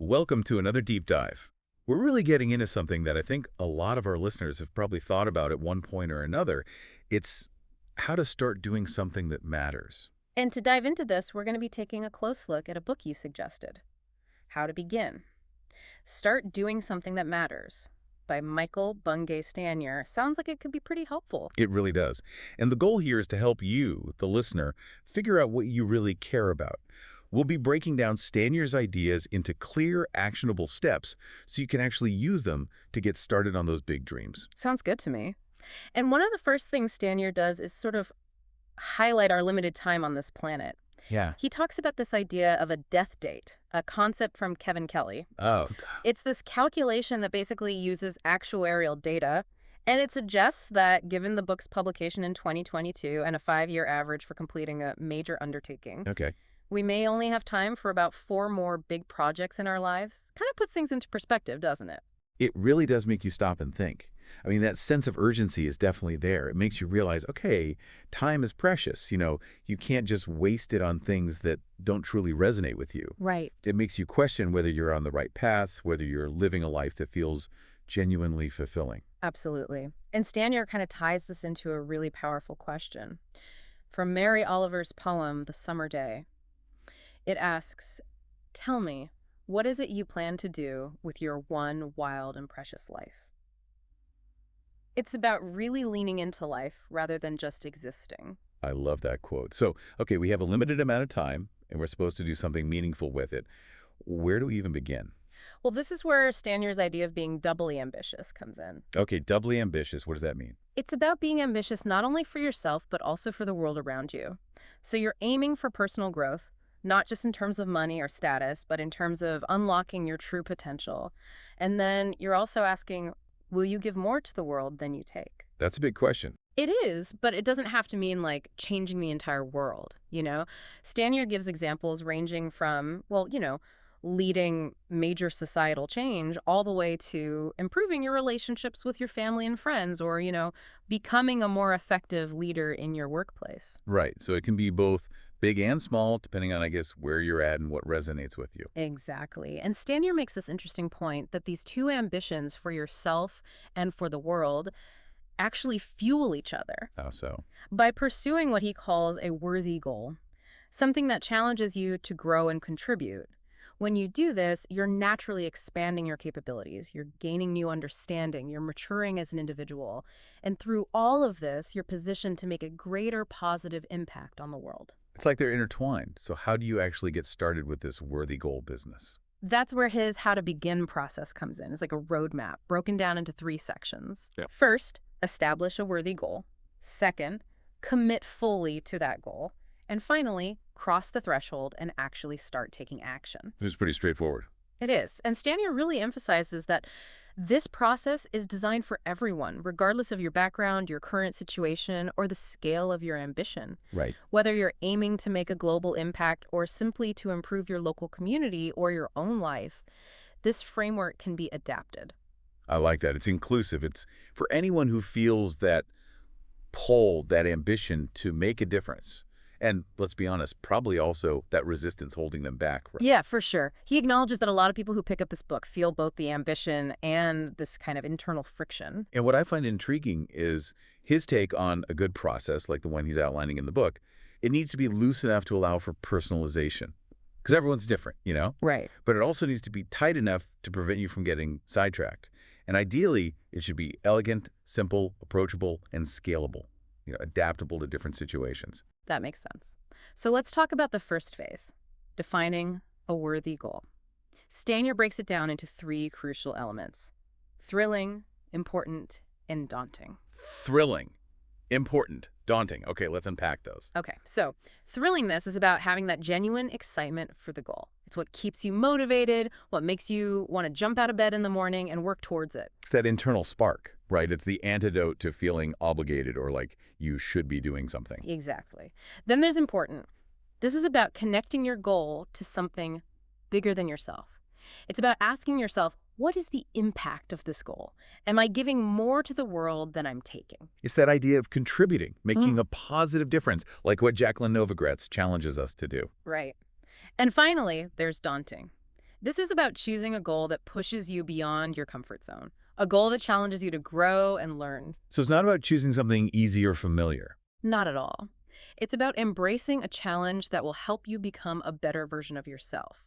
Welcome to another deep dive. We're really getting into something that I think a lot of our listeners have probably thought about at one point or another. It's how to start doing something that matters. And to dive into this, we're going to be taking a close look at a book you suggested, How to Begin. Start Doing Something That Matters by Bungay Stanier. Sounds like it could be pretty helpful. It really does. And the goal here is to help you, the listener, figure out what you really care about. We'll be breaking down Stanier's ideas into clear, actionable steps so you can actually use them to get started on those big dreams. Sounds good to me. And one of the first things Stanier does is sort of highlight our limited time on this planet. Yeah. He talks about this idea of a death date, a concept from Kevin Kelly. Oh, It's this calculation that basically uses actuarial data, and it suggests that given the book's publication in 2022 and a 5-year average for completing a major undertaking, okay. we may only have time for about 4 more big projects in our lives. Kind of puts things into perspective, doesn't it? It really does make you stop and think. I mean, that sense of urgency is definitely there. It makes you realize, okay, time is precious. You can't just waste it on things that don't truly resonate with you. Right. It makes you question whether you're on the right path, whether you're living a life that feels genuinely fulfilling. Absolutely. And Stanier kind of ties this into a really powerful question. From Mary Oliver's poem, The Summer Day, it asks, "Tell me, what is it you plan to do with your one wild and precious life?" It's about really leaning into life rather than just existing. I love that quote. So, okay, we have a limited amount of time, and we're supposed to do something meaningful with it. Where do we even begin? Well, this is where Stanier's idea of being doubly ambitious comes in. Okay, doubly ambitious. What does that mean? It's about being ambitious not only for yourself, but also for the world around you. So you're aiming for personal growth, not just in terms of money or status, but in terms of unlocking your true potential. And then you're also asking, will you give more to the world than you take? That's a big question. It is, but it doesn't have to mean like changing the entire world. Stanier gives examples ranging from, leading major societal change all the way to improving your relationships with your family and friends or, becoming a more effective leader in your workplace. Right. So it can be both big and small, depending on, I guess, where you're at and what resonates with you. Exactly. And Stanier makes this interesting point that these two ambitions for yourself and for the world actually fuel each other. How so? By pursuing what he calls a worthy goal, something that challenges you to grow and contribute. When you do this, you're naturally expanding your capabilities, you're gaining new understanding, you're maturing as an individual. And through all of this, you're positioned to make a greater positive impact on the world. It's like they're intertwined. So how do you actually get started with this worthy goal business? That's where his How to Begin process comes in. It's like a roadmap broken down into 3 sections. Yep. First, establish a worthy goal. Second, commit fully to that goal. And finally, cross the threshold and actually start taking action. It's pretty straightforward. It is. And Stanier really emphasizes that this process is designed for everyone, regardless of your background, your current situation, or the scale of your ambition. Right. Whether you're aiming to make a global impact or simply to improve your local community or your own life, this framework can be adapted. I like that. It's inclusive. It's for anyone who feels that pull, that ambition to make a difference. And let's be honest, probably also that resistance holding them back. Right? Yeah, for sure. He acknowledges that a lot of people who pick up this book feel both the ambition and this kind of internal friction. And what I find intriguing is his take on a good process, like the one he's outlining in the book. It needs to be loose enough to allow for personalization. Because everyone's different, Right. But it also needs to be tight enough to prevent you from getting sidetracked. And ideally, it should be elegant, simple, approachable, and scalable, adaptable to different situations. That makes sense. So let's talk about the first phase, defining a worthy goal. Stanier breaks it down into 3 crucial elements: thrilling, important, and daunting. Thrilling, important, daunting. Okay, let's unpack those. Okay, so thrillingness is about having that genuine excitement for the goal. It's what keeps you motivated, what makes you want to jump out of bed in the morning and work towards it. It's that internal spark, right? It's the antidote to feeling obligated or like you should be doing something. Exactly. Then there's important. This is about connecting your goal to something bigger than yourself. It's about asking yourself, what is the impact of this goal? Am I giving more to the world than I'm taking? It's that idea of contributing, making a positive difference, like what Jacqueline Novogratz challenges us to do. Right. And finally, there's daunting. This is about choosing a goal that pushes you beyond your comfort zone, a goal that challenges you to grow and learn. So it's not about choosing something easy or familiar. Not at all. It's about embracing a challenge that will help you become a better version of yourself.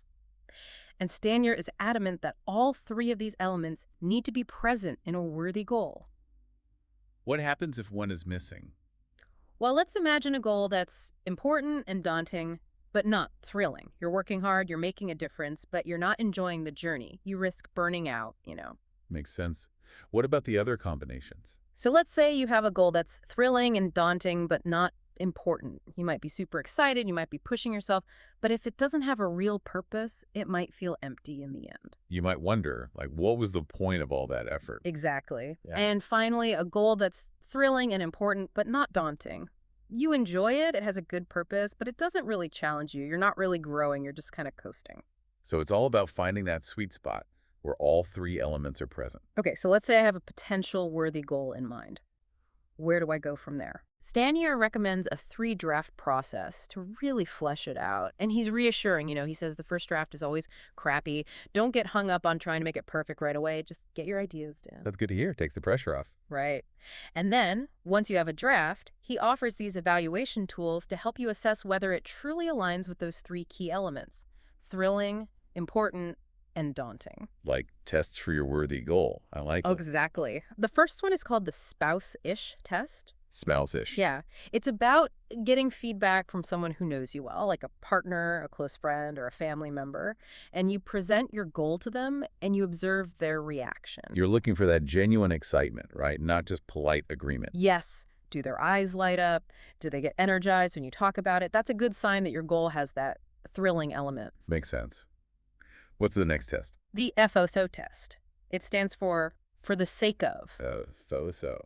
And Stanier is adamant that all three of these elements need to be present in a worthy goal. What happens if one is missing? Well, let's imagine a goal that's important and daunting, but not thrilling. You're working hard, you're making a difference, but you're not enjoying the journey. You risk burning out. Makes sense. What about the other combinations? So let's say you have a goal that's thrilling and daunting, but not important. You might be super excited, you might be pushing yourself, but if it doesn't have a real purpose, it might feel empty in the end. You might wonder, like, what was the point of all that effort? Exactly. Yeah. And finally, a goal that's thrilling and important, but not daunting. You enjoy it, it has a good purpose, but it doesn't really challenge you. You're not really growing, you're just kind of coasting. So it's all about finding that sweet spot where all three elements are present. Okay, so let's say I have a potential worthy goal in mind. Where do I go from there? Stanier recommends a 3-draft process to really flesh it out. And he's reassuring, he says the first draft is always crappy. Don't get hung up on trying to make it perfect right away. Just get your ideas down. That's good to hear. Takes the pressure off. Right. And then, once you have a draft, he offers these evaluation tools to help you assess whether it truly aligns with those 3 key elements: thrilling, important, and daunting. Like tests for your worthy goal. I like it. Exactly. The first one is called the spouse-ish test. Spouse-ish. Yeah. It's about getting feedback from someone who knows you well, like a partner, a close friend, or a family member, and you present your goal to them and you observe their reaction. You're looking for that genuine excitement, right? Not just polite agreement. Yes. Do their eyes light up? Do they get energized when you talk about it? That's a good sign that your goal has that thrilling element. Makes sense. What's the next test? The FOSO test. It stands for the sake of. FOSO.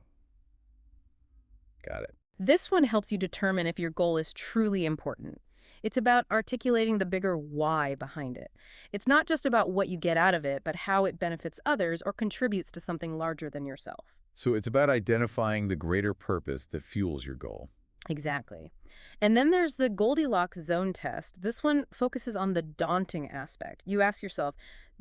Got it. This one helps you determine if your goal is truly important. It's about articulating the bigger why behind it. It's not just about what you get out of it, but how it benefits others or contributes to something larger than yourself. So it's about identifying the greater purpose that fuels your goal. Exactly. And then there's the Goldilocks zone test. This one focuses on the daunting aspect. You ask yourself,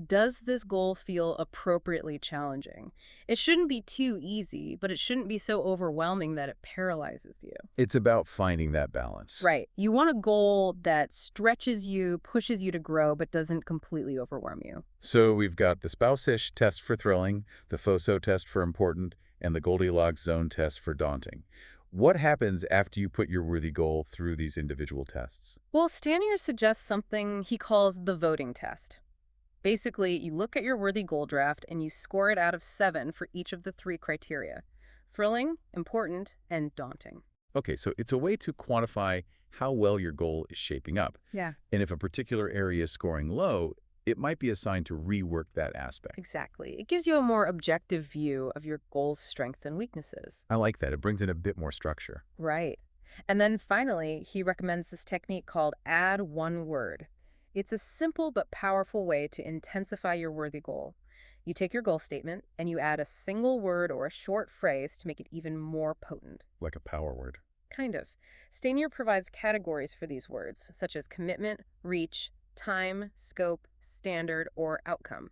does this goal feel appropriately challenging? It shouldn't be too easy, but it shouldn't be so overwhelming that it paralyzes you. It's about finding that balance. Right. You want a goal that stretches you, pushes you to grow, but doesn't completely overwhelm you. So we've got the spouse-ish test for thrilling, the FOSO test for important, and the Goldilocks zone test for daunting. What happens after you put your worthy goal through these individual tests? Well, Stanier suggests something he calls the voting test. Basically, you look at your worthy goal draft and you score it out of 7 for each of the 3 criteria: thrilling, important, and daunting. Okay, so it's a way to quantify how well your goal is shaping up. Yeah, And if a particular area is scoring low, it might be a sign to rework that aspect. exactly. It gives you a more objective view of your goal's strengths and weaknesses. I like that. It brings in a bit more structure. Right. And then finally, he recommends this technique called add one word. It's a simple but powerful way to intensify your worthy goal. You take your goal statement and you add a single word or a short phrase to make it even more potent. Like a power word. Kind of. Stanier provides categories for these words, such as commitment, reach, time, scope, standard, or outcome.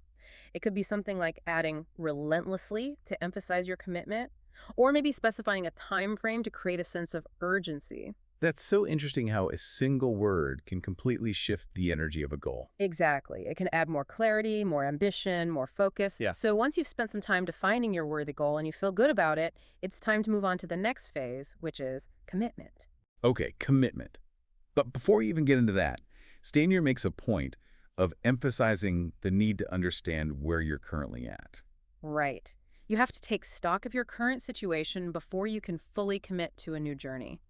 It could be something like adding relentlessly to emphasize your commitment, or maybe specifying a time frame to create a sense of urgency. That's so interesting how a single word can completely shift the energy of a goal. Exactly. It can add more clarity, more ambition, more focus. Yeah. So once you've spent some time defining your worthy goal and you feel good about it, it's time to move on to the next phase, which is commitment. Okay, commitment. But before we even get into that, Stanier makes a point of emphasizing the need to understand where you're currently at. Right. You have to take stock of your current situation before you can fully commit to a new journey.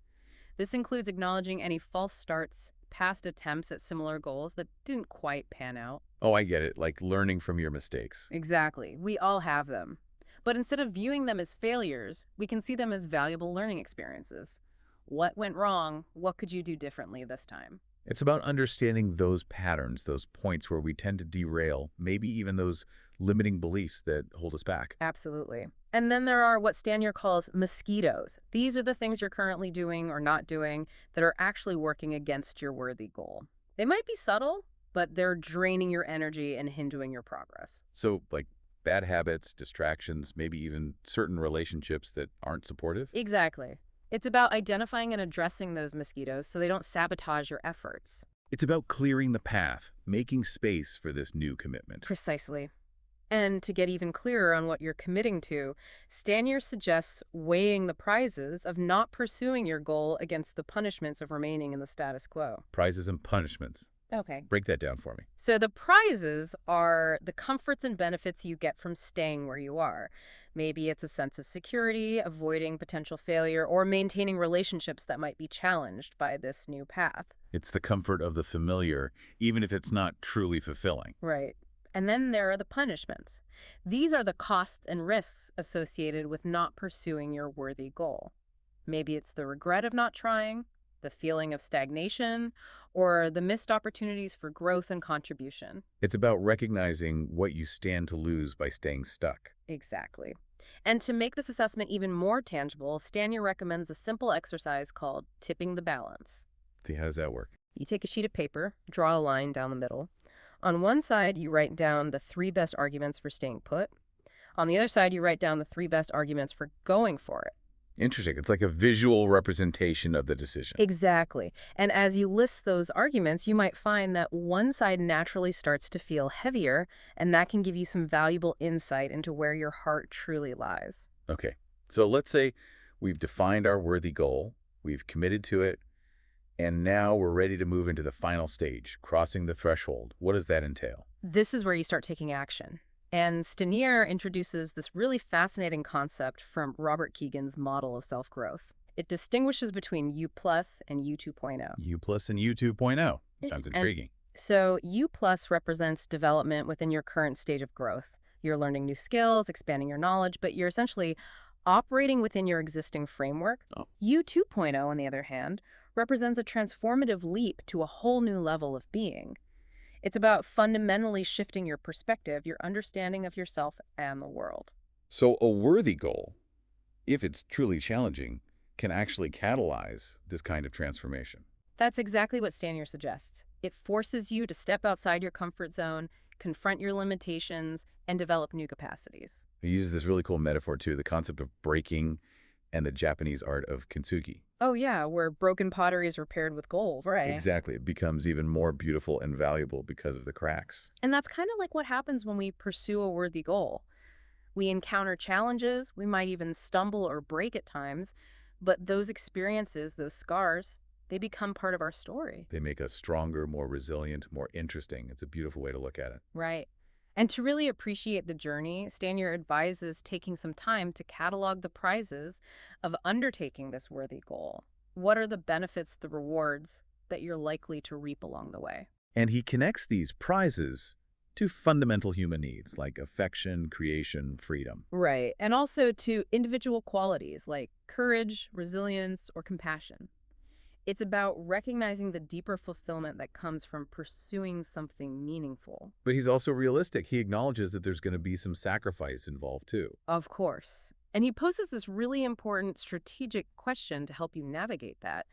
This includes acknowledging any false starts, past attempts at similar goals that didn't quite pan out. Oh, I get it, like learning from your mistakes. Exactly. We all have them. But instead of viewing them as failures, we can see them as valuable learning experiences. What went wrong? What could you do differently this time? It's about understanding those patterns, those points where we tend to derail, maybe even those limiting beliefs that hold us back. Absolutely. And then there are what Stanier calls mosquitoes. These are the things you're currently doing or not doing that are actually working against your worthy goal. They might be subtle, but they're draining your energy and hindering your progress. So, like bad habits, distractions, maybe even certain relationships that aren't supportive? Exactly. It's about identifying and addressing those mosquitoes so they don't sabotage your efforts. It's about clearing the path, making space for this new commitment. Precisely. And to get even clearer on what you're committing to, Stanier suggests weighing the prizes of not pursuing your goal against the punishments of remaining in the status quo. Prizes and punishments. Okay. Break that down for me. So the prizes are the comforts and benefits you get from staying where you are. Maybe it's a sense of security, avoiding potential failure, or maintaining relationships that might be challenged by this new path. It's the comfort of the familiar, even if it's not truly fulfilling. Right. And then there are the punishments. These are the costs and risks associated with not pursuing your worthy goal. Maybe it's the regret of not trying, the feeling of stagnation, or the missed opportunities for growth and contribution. It's about recognizing what you stand to lose by staying stuck. Exactly. And to make this assessment even more tangible, Stanier recommends a simple exercise called tipping the balance. See, how does that work? You take a sheet of paper, draw a line down the middle. On one side, you write down the 3 best arguments for staying put. On the other side, you write down the 3 best arguments for going for it. Interesting. It's like a visual representation of the decision. Exactly. And as you list those arguments, you might find that one side naturally starts to feel heavier, and that can give you some valuable insight into where your heart truly lies. Okay. So let's say we've defined our worthy goal, we've committed to it, and now we're ready to move into the final stage, crossing the threshold. What does that entail? This is where you start taking action. And Stanier introduces this really fascinating concept from Robert Keegan's model of self-growth. It distinguishes between U plus and U 2.0. U plus and U 2.0. Sounds intriguing. So U plus represents development within your current stage of growth. You're learning new skills, expanding your knowledge, but you're essentially operating within your existing framework. Oh. U 2.0, on the other hand, represents a transformative leap to a whole new level of being. It's about fundamentally shifting your perspective, your understanding of yourself and the world. So a worthy goal, if it's truly challenging, can actually catalyze this kind of transformation. That's exactly what Stanier suggests. It forces you to step outside your comfort zone, confront your limitations, and develop new capacities. He uses this really cool metaphor, too, the concept of breaking and the Japanese art of kintsugi. Oh yeah, where broken pottery is repaired with gold, right? Exactly. It becomes even more beautiful and valuable because of the cracks. And that's kind of like what happens when we pursue a worthy goal. We encounter challenges, we might even stumble or break at times, but those experiences, those scars, they become part of our story. They make us stronger, more resilient, more interesting. It's a beautiful way to look at it. Right. And to really appreciate the journey, Stanier advises taking some time to catalog the prizes of undertaking this worthy goal. What are the benefits, the rewards that you're likely to reap along the way? And he connects these prizes to fundamental human needs like affection, creation, freedom. Right. And also to individual qualities like courage, resilience, or compassion. It's about recognizing the deeper fulfillment that comes from pursuing something meaningful. But he's also realistic. He acknowledges that there's going to be some sacrifice involved, too. Of course. And he poses this really important strategic question to help you navigate that.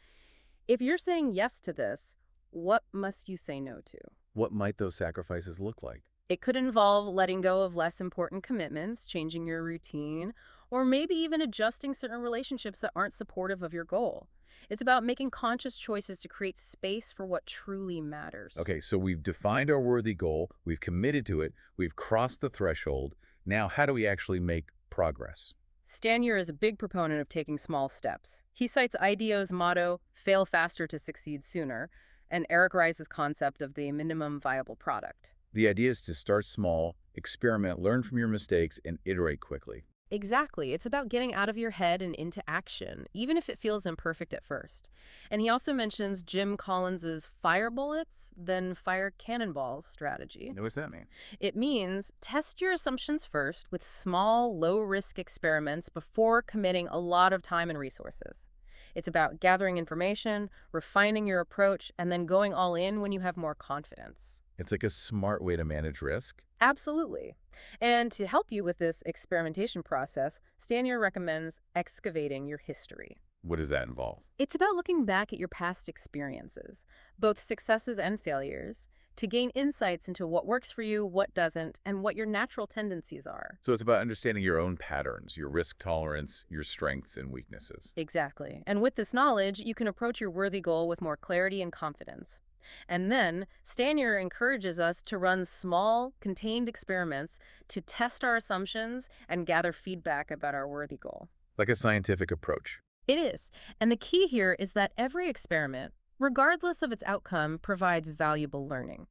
If you're saying yes to this, what must you say no to? What might those sacrifices look like? It could involve letting go of less important commitments, changing your routine, or maybe even adjusting certain relationships that aren't supportive of your goal. It's about making conscious choices to create space for what truly matters. Okay, so we've defined our worthy goal, we've committed to it, we've crossed the threshold. Now, how do we actually make progress? Stanier is a big proponent of taking small steps. He cites IDEO's motto, fail faster to succeed sooner, and Eric Rice's concept of the minimum viable product. The idea is to start small, experiment, learn from your mistakes, and iterate quickly. Exactly. It's about getting out of your head and into action, even if it feels imperfect at first. And he also mentions Jim Collins's fire bullets, then fire cannonballs strategy. What does that mean? It means test your assumptions first with small, low-risk experiments before committing a lot of time and resources. It's about gathering information, refining your approach, and then going all in when you have more confidence. It's like a smart way to manage risk. Absolutely. And to help you with this experimentation process, Stanier recommends excavating your history. What does that involve? It's about looking back at your past experiences, both successes and failures, to gain insights into what works for you, what doesn't, and what your natural tendencies are. So it's about understanding your own patterns, your risk tolerance, your strengths and weaknesses. Exactly. And with this knowledge, you can approach your worthy goal with more clarity and confidence. And then, Stanier encourages us to run small, contained experiments to test our assumptions and gather feedback about our worthy goal. Like a scientific approach. It is. And the key here is that every experiment, regardless of its outcome, provides valuable learning.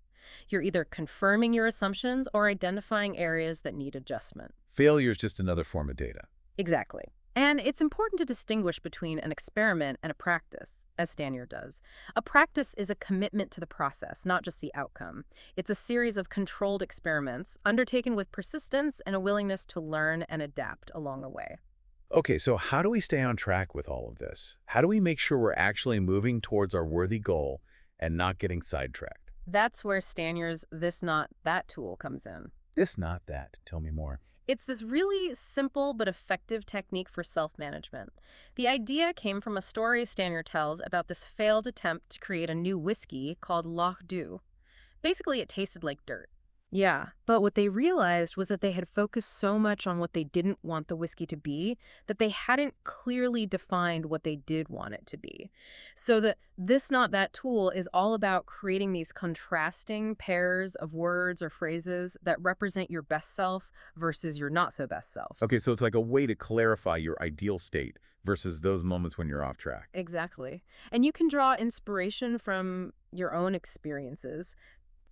You're either confirming your assumptions or identifying areas that need adjustment. Failure is just another form of data. Exactly. And it's important to distinguish between an experiment and a practice, as Stanier does. A practice is a commitment to the process, not just the outcome. It's a series of controlled experiments undertaken with persistence and a willingness to learn and adapt along the way. Okay, so how do we stay on track with all of this? How do we make sure we're actually moving towards our worthy goal and not getting sidetracked? That's where Stanier's This Not That tool comes in. This, not that. Tell me more. It's this really simple but effective technique for self-management. The idea came from a story Stanier tells about this failed attempt to create a new whiskey called Loch Dew. Basically, it tasted like dirt. Yeah, but what they realized was that they had focused so much on what they didn't want the whiskey to be that they hadn't clearly defined what they did want it to be. So the This Not That tool is all about creating these contrasting pairs of words or phrases that represent your best self versus your not so best self. Okay, so it's like a way to clarify your ideal state versus those moments when you're off track. Exactly. And you can draw inspiration from your own experiences.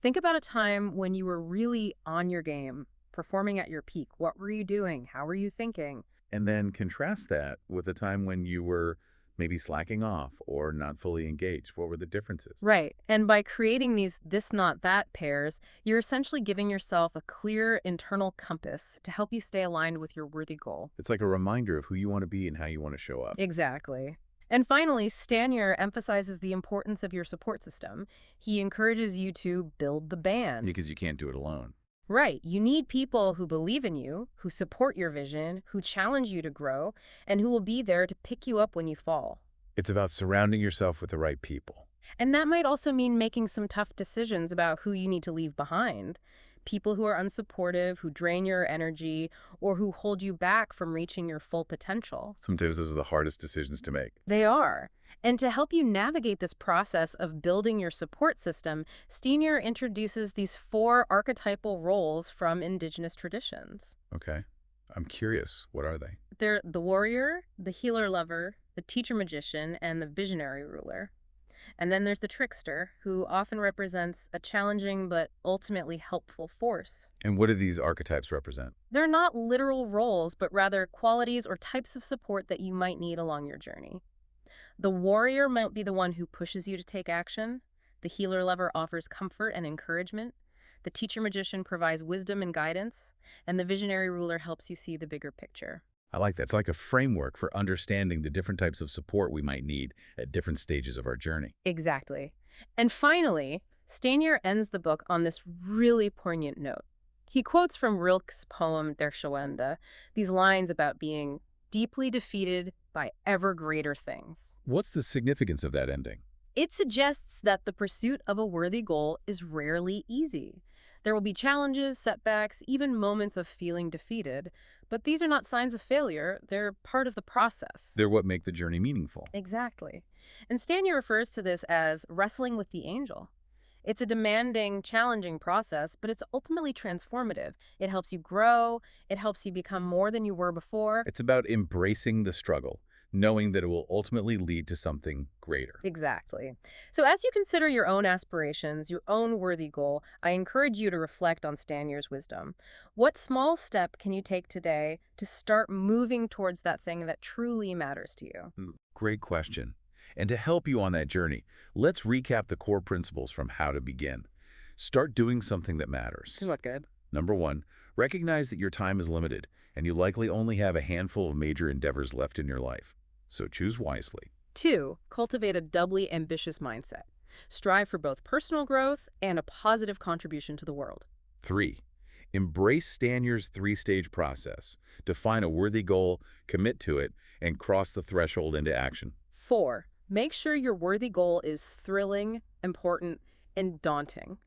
Think about a time when you were really on your game, performing at your peak. What were you doing? How were you thinking? And then contrast that with a time when you were maybe slacking off or not fully engaged. What were the differences? Right. And by creating these this, not that pairs, you're essentially giving yourself a clear internal compass to help you stay aligned with your worthy goal. It's like a reminder of who you want to be and how you want to show up. Exactly. And finally, Stanier emphasizes the importance of your support system. He encourages you to build the band. Because you can't do it alone. Right. You need people who believe in you, who support your vision, who challenge you to grow, and who will be there to pick you up when you fall. It's about surrounding yourself with the right people. And that might also mean making some tough decisions about who you need to leave behind. People who are unsupportive, who drain your energy, or who hold you back from reaching your full potential. Sometimes those are the hardest decisions to make. They are. And to help you navigate this process of building your support system, Stanier introduces these 4 archetypal roles from indigenous traditions. Okay. I'm curious. What are they? They're the warrior, the healer-lover, the teacher-magician, and the visionary ruler. And then there's the trickster, who often represents a challenging but ultimately helpful force. And what do these archetypes represent? They're not literal roles, but rather qualities or types of support that you might need along your journey. The warrior might be the one who pushes you to take action. The healer-lover offers comfort and encouragement. The teacher-magician provides wisdom and guidance. And the visionary ruler helps you see the bigger picture. I like that. It's like a framework for understanding the different types of support we might need at different stages of our journey. Exactly. And finally, Stanier ends the book on this really poignant note. He quotes from Rilke's poem Der Schwende, these lines about being deeply defeated by ever greater things. What's the significance of that ending? It suggests that the pursuit of a worthy goal is rarely easy. There will be challenges, setbacks, even moments of feeling defeated, but these are not signs of failure. They're part of the process. They're what make the journey meaningful. Exactly. And Stanier refers to this as wrestling with the angel. It's a demanding, challenging process, but it's ultimately transformative. It helps you grow. It helps you become more than you were before. It's about embracing the struggle, knowing that it will ultimately lead to something greater. Exactly. So as you consider your own aspirations, your own worthy goal, I encourage you to reflect on Stanier's wisdom. What small step can you take today to start moving towards that thing that truly matters to you? Great question. And to help you on that journey, let's recap the core principles from how to begin. Start doing something that matters. Does that look good? Number 1, recognize that your time is limited, and you likely only have a handful of major endeavors left in your life. So choose wisely. 2, cultivate a doubly ambitious mindset. Strive for both personal growth and a positive contribution to the world. 3, embrace Stanier's 3-stage process. Define a worthy goal, commit to it, and cross the threshold into action. 4, make sure your worthy goal is thrilling, important, and daunting.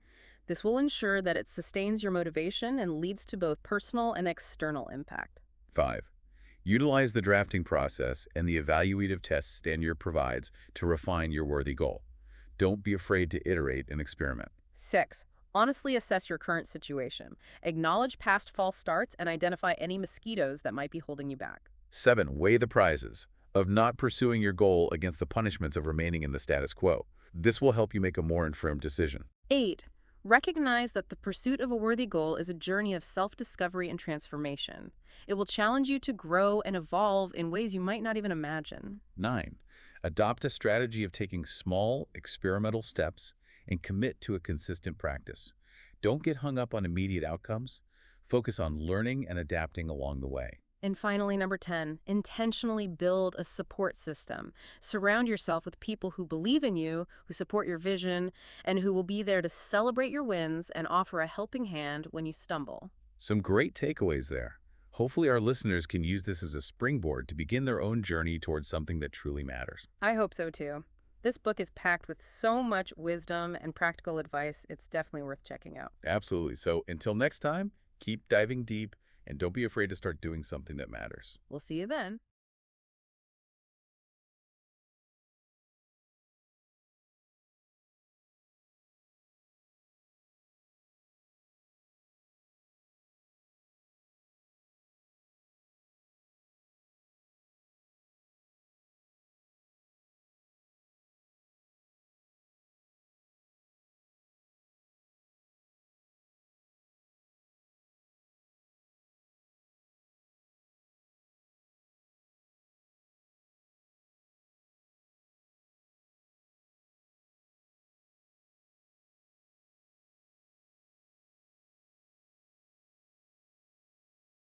This will ensure that it sustains your motivation and leads to both personal and external impact. 5. Utilize the drafting process and the evaluative tests Stanier provides to refine your worthy goal. Don't be afraid to iterate and experiment. 6. Honestly assess your current situation. Acknowledge past false starts and identify any mosquitoes that might be holding you back. 7. Weigh the prizes of not pursuing your goal against the punishments of remaining in the status quo. This will help you make a more informed decision. 8. Recognize that the pursuit of a worthy goal is a journey of self-discovery and transformation. It will challenge you to grow and evolve in ways you might not even imagine. 9. Adopt a strategy of taking small, experimental steps and commit to a consistent practice. Don't get hung up on immediate outcomes. Focus on learning and adapting along the way. And finally, number 10, intentionally build a support system. Surround yourself with people who believe in you, who support your vision, and who will be there to celebrate your wins and offer a helping hand when you stumble. Some great takeaways there. Hopefully our listeners can use this as a springboard to begin their own journey towards something that truly matters. I hope so too. This book is packed with so much wisdom and practical advice, it's definitely worth checking out. Absolutely. So until next time, keep diving deep and don't be afraid to start doing something that matters. We'll see you then.